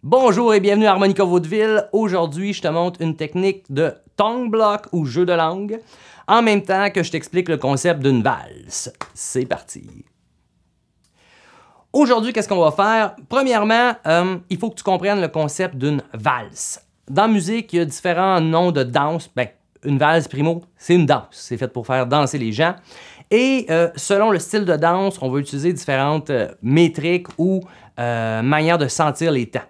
Bonjour et bienvenue à Harmonica Vaudeville. Aujourd'hui, je te montre une technique de tongue block ou jeu de langue, en même temps que je t'explique le concept d'une valse. C'est parti! Aujourd'hui, qu'est-ce qu'on va faire? Premièrement, il faut que tu comprennes le concept d'une valse. Dans la musique, il y a différents noms de danse. Ben, une valse, primo, c'est une danse. C'est fait pour faire danser les gens. Et selon le style de danse, on va utiliser différentes métriques ou manières de sentir les temps.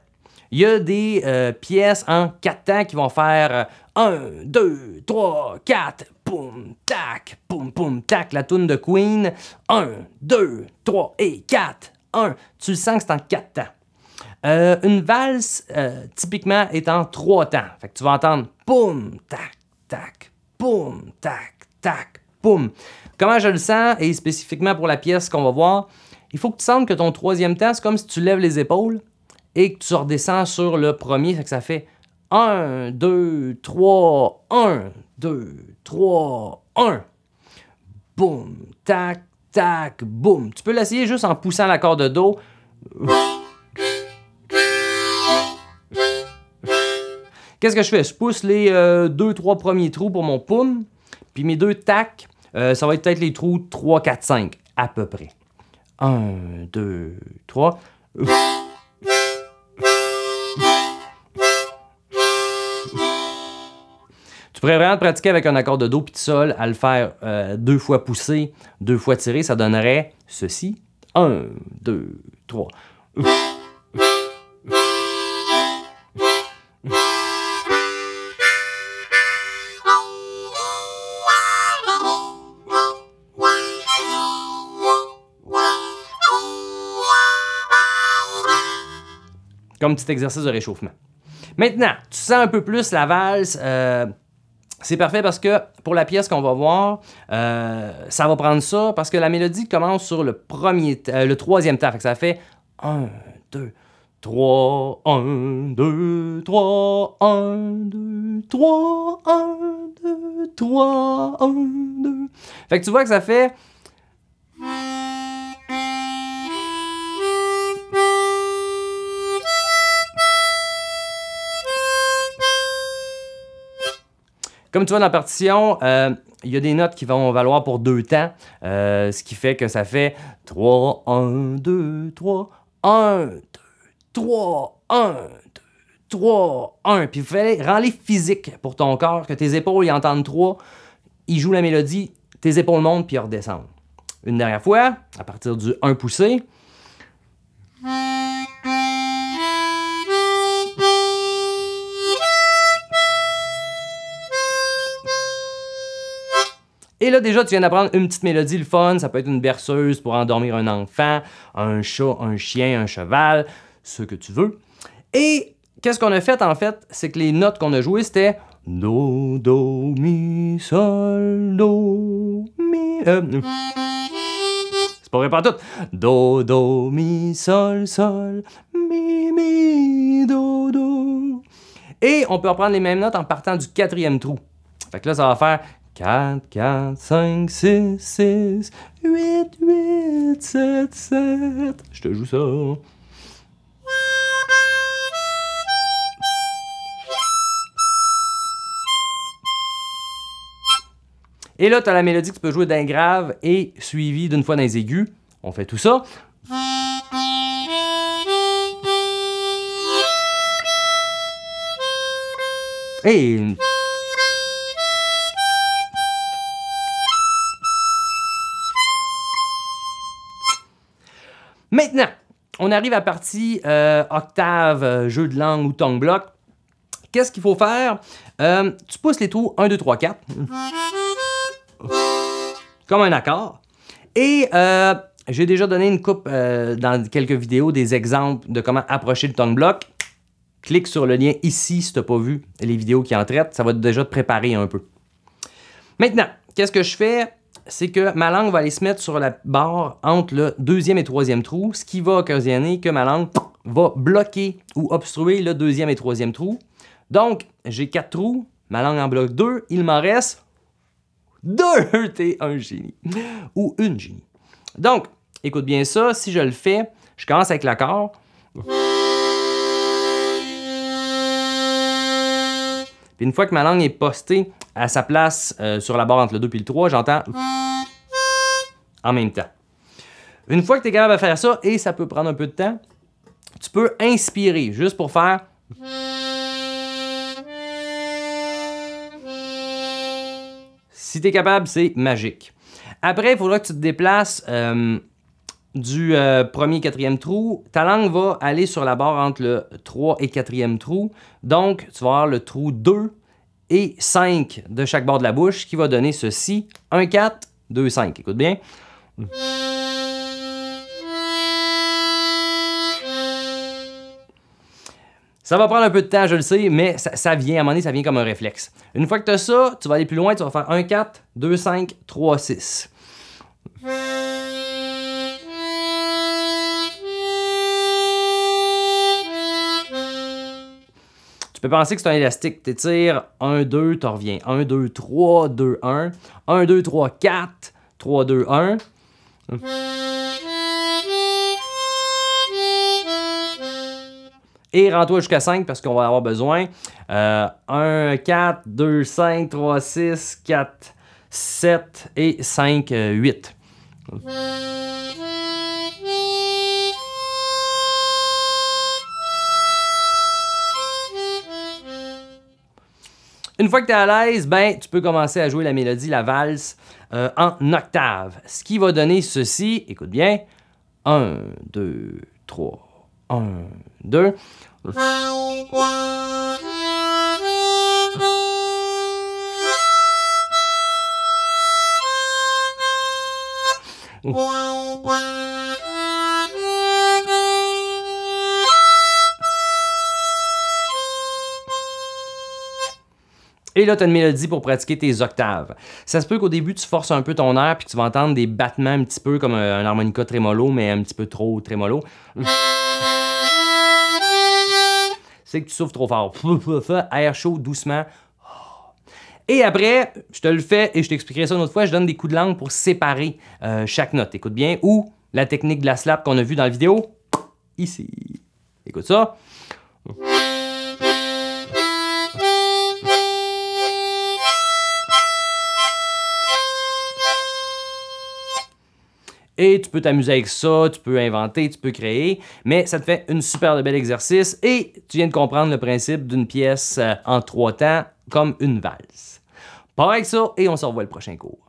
Il y a des pièces en 4 temps qui vont faire 1, 2, 3, 4, poum, poum, tac, la toune de Queen. 1, 2, 3 et 4, 1. Tu le sens que c'est en 4 temps. Une valse, typiquement, est en 3 temps. Fait que tu vas entendre poum, tac, tac, poum, tac, tac, poum. Comment je le sens, et spécifiquement pour la pièce qu'on va voir, il faut que tu sentes que ton 3e temps, c'est comme si tu lèves les épaules et que tu redescends sur le premier, fait que ça fait 1, 2, 3, 1, 2, 3, 1. Boum, tac, tac, boum. Tu peux l'essayer juste en poussant la corde de Do. Qu'est-ce que je fais? Je pousse les 2-3 premiers trous pour mon poum, puis mes 2 tacs, ça va être peut-être les trous 3, 4, 5, à peu près. 1, 2, 3. Tu pourrais vraiment te pratiquer avec un accord de Do puis de Sol à le faire 2 fois pousser, 2 fois tirer, ça donnerait ceci. 1, 2, 3. Comme petit exercice de réchauffement. Maintenant, tu sens un peu plus la valse. C'est parfait parce que pour la pièce qu'on va voir, ça va prendre ça parce que la mélodie commence sur le 3e temps. Fait que ça fait 1, 2, 3, 1, 2, 3, 1, 2, 3, 1, 2, 3, 1, 2. Fait que tu vois que ça fait... Comme tu vois dans la partition, il y a des notes qui vont valoir pour 2 temps, ce qui fait que ça fait 3, 1, 2, 3, 1, 2, 3, 1, 2, 3, 1. Puis il fallait rendre physique pour ton corps, que tes épaules ils entendent 3, ils jouent la mélodie, tes épaules montent puis ils redescendent. Une dernière fois, à partir du 1 poussé. Et là, déjà, tu viens d'apprendre une petite mélodie, le fun. Ça peut être une berceuse pour endormir un enfant, un chat, un chien, un cheval, ce que tu veux. Et qu'est-ce qu'on a fait, en fait? C'est que les notes qu'on a jouées, c'était Do, Do, Mi, Sol, Do, Mi... C'est pas vrai pas tout. Do, Do, Mi, Sol, Sol, Mi, Mi, Do, Do. Et on peut reprendre les mêmes notes en partant du 4e trou. Fait que là, ça va faire 4, 4, 5, 6, 6, 8, 8, 7, 7. Je te joue ça. Et là, tu as la mélodie que tu peux jouer d'un grave et suivie d'une fois dans les aigus. On fait tout ça. Et... Maintenant, on arrive à la partie octave, jeu de langue ou tongue block. Qu'est-ce qu'il faut faire? Tu pousses les trous 1, 2, 3, 4. Comme un accord. Et j'ai déjà donné une coupe dans quelques vidéos des exemples de comment approcher le tongue block. Clique sur le lien ici si tu n'as pas vu les vidéos qui en traitent. Ça va déjà te préparer un peu. Maintenant, qu'est-ce que je fais? C'est que ma langue va aller se mettre sur la barre entre le 2e et 3e trou, ce qui va occasionner que ma langue va bloquer ou obstruer le 2e et 3e trou. Donc, j'ai 4 trous, ma langue en bloque 2, il m'en reste 2, t'es un génie. Ou une génie. Donc, écoute bien ça, si je le fais, je commence avec l'accord. Puis une fois que ma langue est postée à sa place sur la barre entre le 2 et le 3, j'entends en même temps. Une fois que tu es capable de faire ça, et ça peut prendre un peu de temps, tu peux inspirer juste pour faire. Si tu es capable, c'est magique. Après, il faudra que tu te déplaces du premier et quatrième trou. Ta langue va aller sur la barre entre le 3 et 4e trou. Donc, tu vas avoir le trou 2 et 5 de chaque bord de la bouche qui va donner ceci. 1, 4, 2, 5. Écoute bien. Ça va prendre un peu de temps, je le sais, mais ça vient, à un moment donné, ça vient comme un réflexe. Une fois que tu as ça, tu vas aller plus loin, tu vas faire 1, 4, 2, 5, 3, 6. Tu peux penser que c'est un élastique, tu étires 1, 2, tu reviens. 1, 2, 3, 2, 1. 1, 2, 3, 4, 3, 2, 1. Et rends-toi jusqu'à 5 parce qu'on va avoir besoin. 1, 4, 2, 5, 3, 6, 4, 7 et 5, 8. Une fois que tu es à l'aise, ben, tu peux commencer à jouer la mélodie, la valse, en octave. Ce qui va donner ceci, écoute bien, 1, 2, 3, 1, 2. Et là, tu as une mélodie pour pratiquer tes octaves. Ça se peut qu'au début, tu forces un peu ton air puis tu vas entendre des battements un petit peu comme un harmonica trémolo, mais un petit peu trop trémolo. C'est que tu souffles trop fort. Air chaud, doucement. Et après, je te le fais et je t'expliquerai ça une autre fois, je donne des coups de langue pour séparer chaque note. Écoute bien. Ou la technique de la slap qu'on a vue dans la vidéo. Ici. Écoute ça. Et tu peux t'amuser avec ça, tu peux inventer, tu peux créer, mais ça te fait une super bel exercice et tu viens de comprendre le principe d'une pièce en 3 temps comme une valse. Pars avec ça et on se revoit le prochain cours.